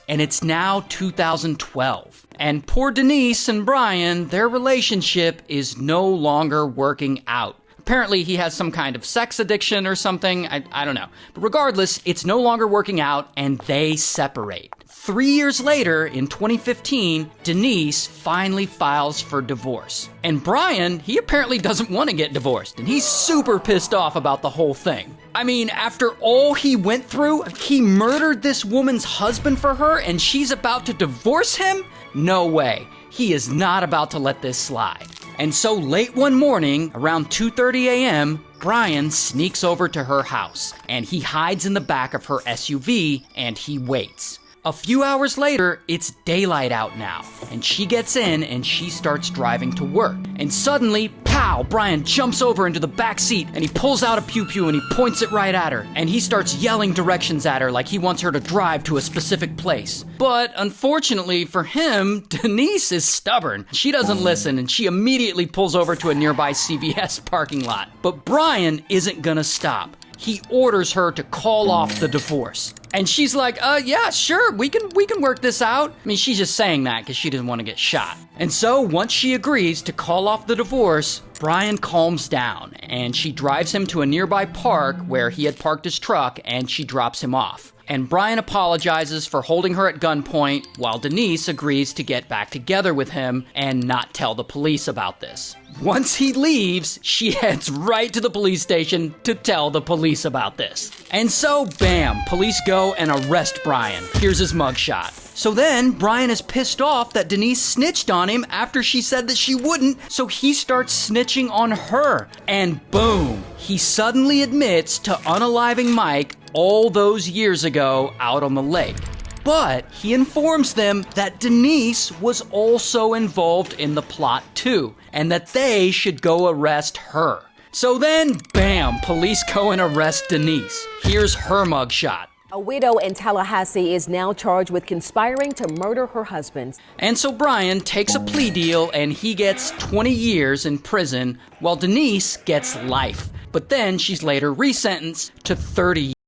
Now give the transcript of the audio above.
And it's now 2012. And poor Denise and Brian, their relationship is no longer working out. Apparently he has some kind of sex addiction or something, I don't know. But regardless, it's no longer working out and they separate. 3 years later, in 2015, Denise finally files for divorce. And Brian, he apparently doesn't want to get divorced, and he's super pissed off about the whole thing. I mean, after all he went through, he murdered this woman's husband for her, and she's about to divorce him? No way. He is not about to let this slide. And so late one morning, around 2:30 a.m., Brian sneaks over to her house, and he hides in the back of her SUV, and he waits. A few hours later, it's daylight out now, and she gets in and she starts driving to work. And suddenly, pow, Brian jumps over into the back seat and he pulls out a pew-pew and he points it right at her. And he starts yelling directions at her like he wants her to drive to a specific place. But unfortunately for him, Denise is stubborn. She doesn't listen and she immediately pulls over to a nearby CVS parking lot. But Brian isn't gonna stop. He orders her to call off the divorce. And she's like, yeah, sure, we can work this out. I mean, she's just saying that because she doesn't want to get shot. And so once she agrees to call off the divorce, Brian calms down and she drives him to a nearby park where he had parked his truck and she drops him off. And Brian apologizes for holding her at gunpoint while Denise agrees to get back together with him and not tell the police about this. Once he leaves, she heads right to the police station to tell the police about this. And so, bam, police go and arrest Brian. Here's his mugshot. So then, Brian is pissed off that Denise snitched on him after she said that she wouldn't, so he starts snitching on her. And boom, he suddenly admits to unaliving Mike all those years ago out on the lake. But he informs them that Denise was also involved in the plot too, and that they should go arrest her. So then, bam, police go and arrest Denise. Here's her mugshot. A widow in Tallahassee is now charged with conspiring to murder her husband. And so Brian takes a plea deal and he gets 20 years in prison, while Denise gets life. But then she's later resentenced to 30 years.